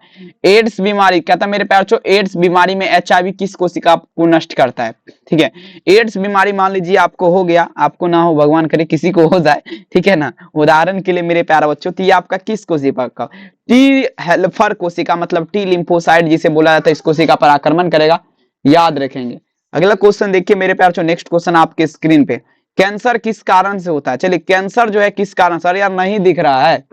एड्स बीमारी, कहता है मेरे प्यारे बच्चों एड्स बीमारी में HIV किस कोशिका को नष्ट करता है, ठीक है। एड्स बीमारी मान लीजिए आपको हो गया, आपको ना हो, भगवान करे किसी को हो जाए, ठीक है ना, उदाहरण के लिए मेरे प्यारे बच्चों, तो ये आपका किस कोशिका का, टी हेल्पर कोशिका, मतलब टी लिम्फोसाइट जिसे बोला जाता है, इस कोशिका पर आक्रमण करेगा, याद रखेंगे। अगला क्वेश्चन देखिए मेरे प्यारे बच्चों, नेक्स्ट क्वेश्चन आपके स्क्रीन पे, कैंसर किस कारण से होता है। चलिए कैंसर जो है किस कारण, सर यार नहीं दिख रहा है,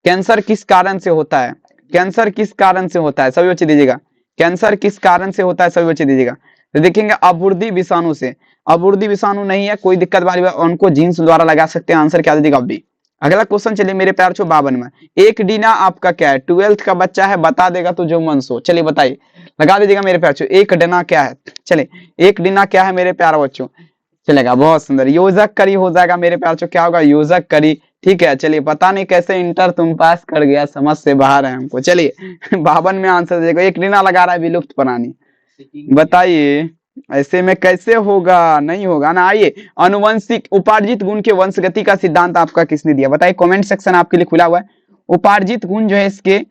कैंसर किस कारण से होता है, कैंसर किस कारण से होता है, सभी बच्चे दीजिएगा, कैंसर किस कारण से होता है, सभी बच्चे दीजिएगा। तो देखेंगे अबुर्दी विषाणु से, अबुर्दी विषाणु नहीं है, कोई दिक्कत वाली बात, उनको जीन्स द्वारा लगा सकते हैं, आंसर क्या दीजिएगा, बी। अगला क्वेश्चन चलिए मेरे प्यारे बच्चों 52 में, एक डीना आपका क्या है, 12th का बच्चा है, बता देगा तो जो मन सो। चलिए बताइए, लगा दीजिएगा मेरे प्यारे बच्चों, एक डीना क्या है, चलिए एक डीना क्या है मेरे प्यारे बच्चों, चलेगा, बहुत सुंदर, योजक करी हो जाएगा मेरे प्यारे बच्चों, क्या होगा, योजक करी, ठीक है। चलिए पता नहीं कैसे इंटर तुम पास कर गया, समझ से बाहर है हमको। चलिए 52 में आंसर देगा, एक डीना लगा रहा है विलुप्त प्राणी, बताइए ऐसे में कैसे होगा, नहीं होगा ना। आइए, अनुवंशिक उपार्जित गुण के वंशगति का सिद्धांत आपका किसने दिया, बताइए, कमेंट सेक्शन आपके लिए खुला हुआ है। उपार्जित गुण जो है इसके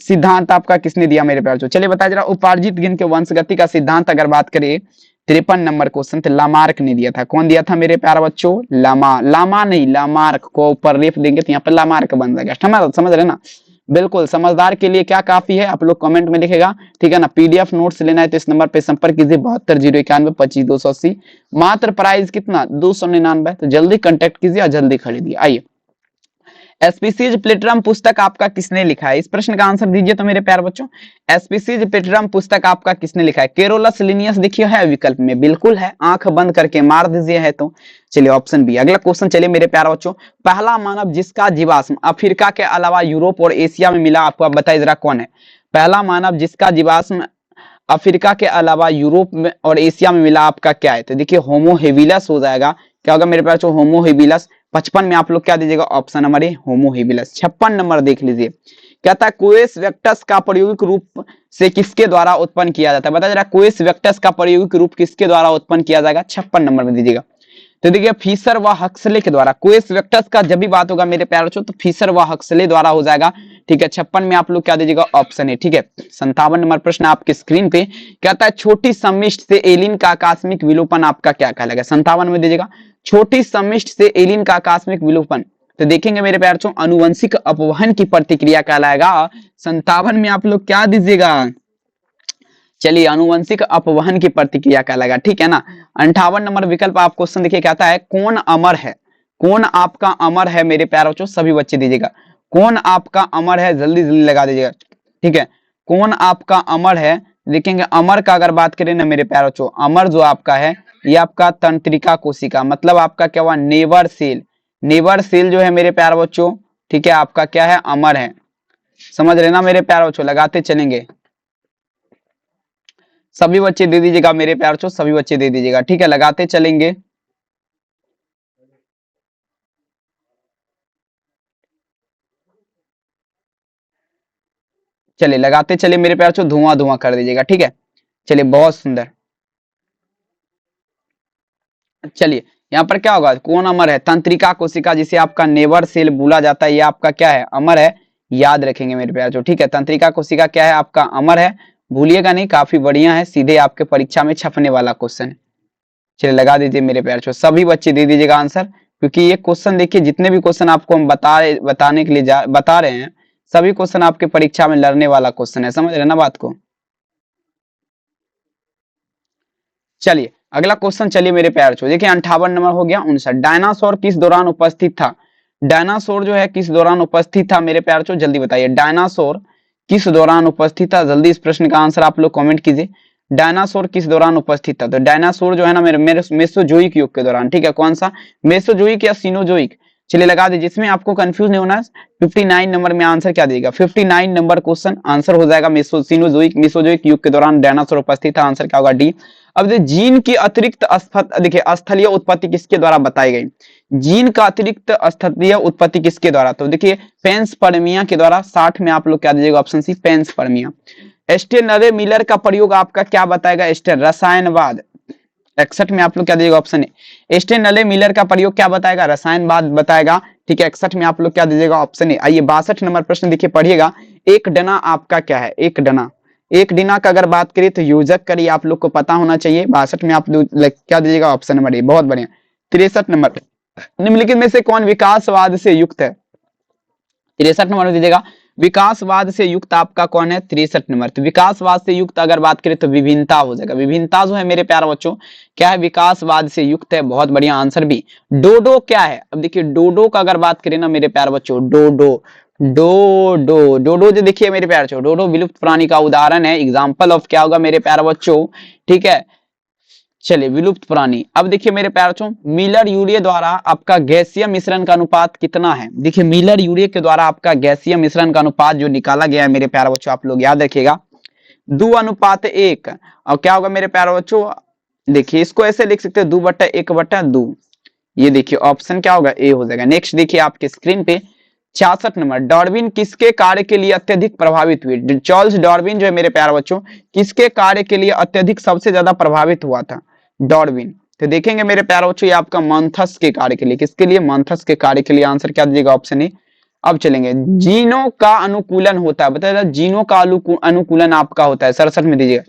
सिद्धांत आपका किसने दिया मेरे प्यारे बच्चों, चलिए बताइए जरा। उपार्जित गुण के वंशगति का सिद्धांत अगर बात करें 53 नंबर क्वेश्चन, तो लामार्क ने दिया था। कौन दिया था मेरे प्यारे बच्चों, लामा नहीं, लामार्क को ऊपर रेफ देंगे तो यहाँ पर लामार्क बन जाएगा, समझ रहे ना, बिल्कुल। समझदार के लिए क्या काफी है, आप लोग कमेंट में लिखेगा, ठीक है ना। PDF नोट्स लेना है तो इस नंबर पे संपर्क कीजिए, 72 091 25 280, मात्र प्राइस कितना 299, तो जल्दी कंटेक्ट कीजिए और जल्दी खरीदिए। आइए एस्पीसीज प्लेटरम पुस्तक आपका किसने लिखा है? इस प्रश्न का आंसर दीजिए तो मेरे प्यारे बच्चों। एस्पीसीज प्लेटरम पुस्तक आपका किसने लिखा है? केरोलस लिनियस देखिए है विकल्प में, बिल्कुल है, आंख बंद करके मार दीजिए है तो। चलिए ऑप्शन बी। अगला क्वेश्चन चलिए मेरे प्यारे बच्चों, पहला मानव जिसका जीवाश्म अफ्रीका के अलावा यूरोप और एशिया में मिला, आपको बताइए जरा कौन है? पहला मानव जिसका जीवाश्म अफ्रीका के अलावा यूरोप में और एशिया में मिला, आपका क्या है? तो देखिए होमो हेबिलस हो जाएगा। क्या होगा मेरे पास? होमो हेबिलस। 55 में आप लोग क्या दीजिएगा? Option number A homo habilis. 56 number देख लीजिए, कहता है कोएस वेक्टस का प्रायोगिक रूप से किसके द्वारा उत्पन्न किया जाता है? बता जरा, कोएस वेक्टस का प्रायोगिक रूप किसके द्वारा उत्पन्न किया जाएगा? 56 नंबर में दीजिएगा। तो देखिए फिशर व हक्सले के द्वारा। कोएस वेक्टस का जब भी बात होगा मेरे प्यारे बच्चों तो फिशर व हक्सले द्वारा हो जाएगा। ठीक है, 56 में आप लोग क्या दीजिएगा? ऑप्शन है। ठीक है, 57 नंबर प्रश्न आपके स्क्रीन पे, कहता है छोटी सम्मिष्ट से एलिन का आकस्मिक विलोपन आपका क्या कहलाएगा? 57 में दीजिएगा, छोटी सम्मिष्ट से एलिन का आकस्मिक विलोपन। तो देखेंगे मेरे प्यारे बच्चों, अनुवंशिक अपवहन की प्रतिक्रिया कहलाएगा। 57 में आप लोग क्या दीजिएगा? चलिए अनुवंशिक अपवहन की प्रतिक्रिया कहलाएगा। ठीक है ना। 58 नंबर विकल्प आप क्वेश्चन देखिए, कहता है कौन अमर है? कौन आपका अमर है मेरे प्यारे बच्चों? सभी बच्चे दीजिएगा, कौन आपका अमर है? जल्दी जल्दी लगा दीजिएगा। ठीक है, कौन आपका अमर है? देखेंगे अमर का अगर बात करें ना मेरे प्यारे बच्चों, अमर जो आपका है ये आपका तंत्रिका कोशिका, मतलब आपका क्या हुआ? Never cell. नेवर सेल जो है मेरे प्यारे बच्चों, ठीक है, आपका क्या है? अमर है। समझ रहे ना मेरे प्यारे बच्चों? लगाते चलेंगे, सभी बच्चे दे दीजिएगा मेरे प्यार चो, सभी बच्चे दे दीजिएगा। ठीक है, लगाते चलेंगे। चलिए लगाते चले मेरे प्यार चो, धुआं धुआं कर दीजिएगा। ठीक है, चलिए बहुत सुंदर। चलिए यहाँ पर क्या होगा? कौन अमर है? तंत्रिका कोशिका, जिसे आपका नेवर सेल बोला जाता है, ये आपका क्या है? अमर है। याद रखेंगे मेरे प्यार चो। ठीक है, तंत्रिका कोशिका क्या है? आपका अमर है। भूलिएगा नहीं, काफी बढ़िया है, सीधे आपके परीक्षा में छपने वाला क्वेश्चन है। चलिए लगा दीजिए मेरे प्यार छो, सभी बच्चे दे दीजिएगा आंसर, क्योंकि ये क्वेश्चन देखिए जितने भी क्वेश्चन आपको हम बताने के लिए बता रहे हैं, सभी क्वेश्चन आपके परीक्षा में लड़ने वाला क्वेश्चन है। समझ रहे ना बात को? चलिए अगला क्वेश्चन चलिए मेरे प्यार छो, देखिए 58 नंबर हो गया। 59, डायनासोर किस दौरान उपस्थित था? डायनासोर जो है किस दौरान उपस्थित था मेरे प्यार छो? जल्दी बताइए, डायनासोर किस दौरान उपस्थित था? जल्दी इस प्रश्न का आंसर आप लोग कमेंट कीजिए। डायनासोर किस दौरान उपस्थित था? तो डायनासोर जो है ना मेरे मेसोजोइक युग के दौरान। ठीक है, कौन सा? मेसोजोइक या सिनोजोइक? चलिए लगा दीजिए, जिसमें आपको कंफ्यूज नहीं होना है। 59 नंबर में आंसर क्या देगा? 59 नंबर क्वेश्चन आंसर हो जाएगा मेसोजोइक युग के दौरान डायनासोर उपस्थित था। आंसर क्या होगा? डी। अब जीन की अतिरिक्त देखिए स्थलीय उत्पत्ति किसके द्वारा बताई गई? जीन का अतिरिक्त स्थलीय उत्पत्ति किसके द्वारा? तो देखिए पेंसपर्मिया के द्वारा। 60 में आप लोग क्या दीजिएगा? ऑप्शन सी पेंसपर्मिया। एस्टेनरे मिलर का प्रयोग आपका क्या बताएगा? एस्टेन रसायनवाद। 61 में आप लोग क्या दीजिएगा? ऑप्शन ए। एस्टेनले मिलर का प्रयोग क्या बताएगा? रसायनवाद बताएगा। ठीक है, 61 में आप लोग क्या दीजिएगा? ऑप्शन ए। आइए 62 नंबर प्रश्न देखिए, पढ़िएगा। एक डना आपका क्या है? एक डना। एक डना का अगर बात करें तो योजक करिए, आप लोग को पता होना चाहिए। 62 में आप क्या दीजिएगा? ऑप्शन नंबर ए, बहुत बढ़िया। 63 नंबर, निम्नलिखित में से कौन विकासवाद से युक्त है? 63 नंबर में दीजिएगा, विकासवाद से युक्त आपका कौन है? 63 नंबर। तो विकासवाद से युक्त अगर बात करें तो विभिन्नता हो जाएगा। विभिन्नता जो है मेरे प्यारे बच्चों क्या है? विकासवाद से युक्त है। बहुत बढ़िया आंसर भी। डोडो क्या है? अब देखिए डोडो का अगर बात करें ना मेरे प्यारे बच्चों, डोडो जो देखिए मेरे प्यारे बच्चों, डोडो विलुप्त प्राणी का उदाहरण है। एग्जाम्पल ऑफ क्या होगा मेरे प्यारे बच्चों? ठीक है, चलिए विलुप्त प्राणी। अब देखिए मेरे प्यारे बच्चों, मिलर यूरिया द्वारा आपका गैसीय मिश्रण का अनुपात कितना है? देखिए मिलर यूरिया के द्वारा आपका गैसीय मिश्रण का अनुपात जो निकाला गया है मेरे प्यारे बच्चों, आप लोग याद रखिएगा, 2:1। और क्या होगा मेरे प्यारे बच्चों? देखिए इसको ऐसे लिख सकते हैं 2/1/2। ये देखिए ऑप्शन क्या होगा? ए हो जाएगा। नेक्स्ट देखिए आपके स्क्रीन पे 66 नंबर, डार्विन किसके कार्य के लिए अत्यधिक प्रभावित हुए? चार्ल्स डार्विन जो है मेरे प्यारे बच्चों, किसके कार्य के लिए अत्यधिक सबसे ज्यादा प्रभावित हुआ था? डार्विन। तो देखेंगे मेरे प्यारे बच्चों, ये आपका मंथस के कार्य के लिए। किसके लिए? मंथस के कार्य के लिए। आंसर क्या दीजिएगा? ऑप्शन ए। अब चलेंगे, जीनों का अनुकूलन होता है, बताइए जीनों का अनुकूलन आपका होता है। 67 में दीजिएगा,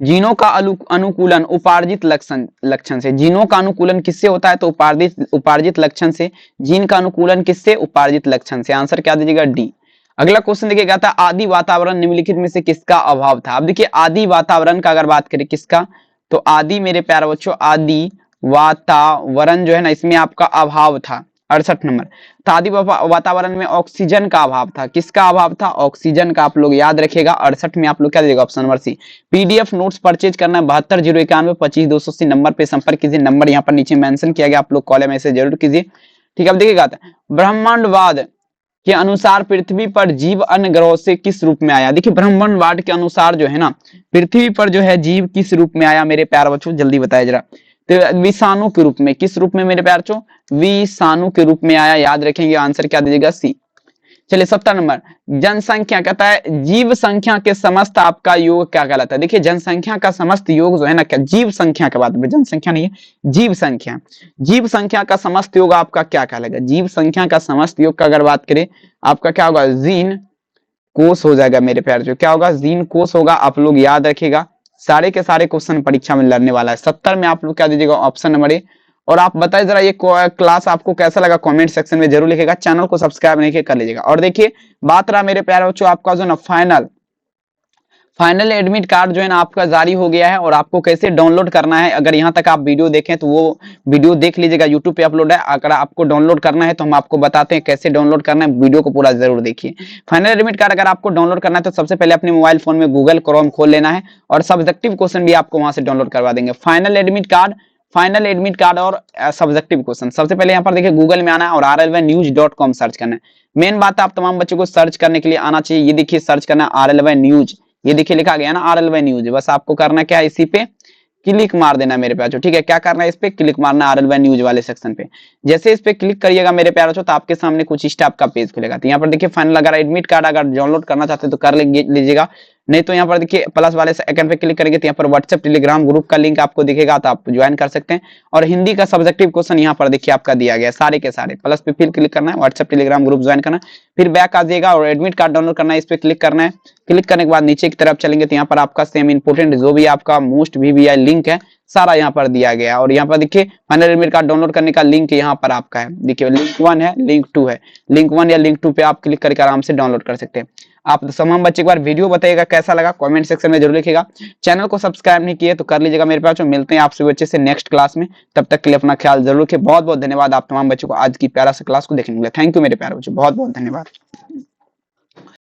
जीनों का अनुकूलन उपार्जित लक्षण से। जीनों का अनुकूलन किससे होता है? तो उपार्जित लक्षण से। जीन का अनुकूलन किससे? उपार्जित लक्षण से। आंसर क्या दीजिएगा? डी। अगला क्वेश्चन देखिए, क्या था? आदि वातावरण निम्नलिखित में से किसका अभाव था? अब देखिए आदि वातावरण का अगर बात करें किसका, तो आदि मेरे प्यारे बच्चों, आदि वातावरण जो है ना इसमें आपका अभाव था। 68 नंबर। तो आदि वातावरण में ऑक्सीजन का अभाव था, किसका अभाव था? ऑक्सीजन का। आप लोग याद रखिएगा 68 में आप लोग क्या दीजिएगा? Option number C. PDF notes purchase करना है 720191 25 नंबर पे संपर्क कीजिए। नंबर यहाँ पर नीचे मेंशन किया गया, आप लोग कॉल या मैसेज जरूर कीजिए। ठीक है, अब देखिएगा ब्रह्मांडवाद के अनुसार पृथ्वी पर जीव अन्य ग्रहों से किस रूप में आया? देखिए ब्रह्मांडवाद के अनुसार जो है ना, पृथ्वी पर जो है जीव किस रूप में आया मेरे प्यारे बच्चों? जल्दी बताया जरा। तो विषाणु के रूप में। किस रूप में मेरे प्यारे बच्चों? विषाणु के रूप में आया। याद रखेंगे, आंसर क्या दीजिएगा? सी। चलिए 70 नंबर। जनसंख्या कहता है जीव संख्या के समस्त आपका योग क्या कहलाता है? देखिए जनसंख्या का समस्त योग जो है ना, क्या जीव संख्या के बाद में, जनसंख्या नहीं है, जीव संख्या। जीव संख्या का समस्त योग आपका क्या कहलाएगा? जीव संख्या का समस्त योग का अगर बात करें आपका क्या होगा? जीन कोष हो जाएगा मेरे प्यारे जो। क्या होगा? जीन कोष होगा। आप लोग याद रखिएगा, सारे के सारे क्वेश्चन परीक्षा में लड़ने वाला है। 70 में आप लोग क्या दीजिएगा? ऑप्शन नंबर ए। और आप बताइए जरा ये क्लास आपको कैसा लगा, कमेंट सेक्शन में जरूर लिखिएगा। चैनल को सब्सक्राइब नहीं किया कर लीजिएगा। और देखिए बात रहा मेरे प्यारे बच्चों आपका जो ना फाइनल एडमिट कार्ड जो है ना आपका जारी हो गया है। और आपको कैसे डाउनलोड करना है, अगर यहाँ तक आप वीडियो देखें तो वो वीडियो देख लीजिएगा, यूट्यूब पे अपलोड है। अगर आपको डाउनलोड करना है तो हम आपको बताते हैं कैसे डाउनलोड करना है, वीडियो को पूरा जरूर देखिए। फाइनल एडमिट कार्ड अगर आपको डाउनलोड करना है तो सबसे पहले अपने मोबाइल फोन में गूगल क्रोम खोल लेना है और सब्जेक्टिव क्वेश्चन भी आपको वहां से डाउनलोड करवा देंगे। फाइनल एडमिट कार्ड और सब्जेक्टिव क्वेश्चन। सबसे पहले यहाँ पर देखिए गूगल में आना है और rly-news.com सर्च करना है। मेन बात आप तमाम बच्चों को सर्च करने के लिए आना चाहिए। ये देखिए सर्च करना है RLY न्यूज, ये देखिए लिखा गया ना RLY न्यूज। बस आपको करना क्या है, इसी पे क्लिक मार देना मेरे प्यारे। ठीक है, क्या करना है? इस पे क्लिक मारना RLY न्यूज वाले सेक्शन पे। जैसे इस पे क्लिक करिएगा मेरे प्यारे तो आपके सामने कुछ इस टाइप का पेज खुलेगा। तो यहाँ पर देखिए फाइनल अगर एडमिट कार्ड अगर डाउनलोड करना चाहते हैं तो कर लीजिएगा, नहीं तो यहाँ पर देखिए प्लस वाले आइकन पे क्लिक करेंगे तो यहाँ पर व्हाट्सएप टेलीग्राम ग्रुप का लिंक आपको दिखेगा, तो आप ज्वाइन कर सकते हैं। और हिंदी का सब्जेक्टिव क्वेश्चन यहाँ पर देखिए आपका दिया गया सारे के सारे। प्लस पे फिर क्लिक करना है, व्हाट्सएप टेलीग्राम ग्रुप ज्वाइन करना है, फिर बैक आ जाएगा और एडमिट कार्ड डाउनलोड करना है, इस पे क्लिक करना है। क्लिक करने के बाद नीचे की तरफ चलेंगे तो यहाँ पर आपका सेम इंपोर्टेंट जो भी आपका मोस्ट VVI लिंक है सारा यहाँ पर दिया गया है। और यहाँ पर देखिए फाइनल एडमिट कार्ड डाउनलोड करने का लिंक यहाँ पर आपका है। देखिए लिंक 1 है, लिंक 2 है। लिंक 1 या लिंक 2 पे आप क्लिक करके आराम से डाउनलोड कर सकते हैं। आप तमाम बच्चे एक बार वीडियो बताइएगा कैसा लगा, कमेंट सेक्शन में जरूर लिखिएगा। चैनल को सब्सक्राइब नहीं किए तो कर लीजिएगा मेरे पास। मिलते हैं आपसे बच्चे से नेक्स्ट क्लास में, तब तक के लिए अपना ख्याल जरूर रखिए। बहुत बहुत धन्यवाद आप तमाम बच्चों को आज की प्यारा सा क्लास को देखने के लिए। थैंक यू मेरे प्यारे बच्चों, बहुत बहुत धन्यवाद।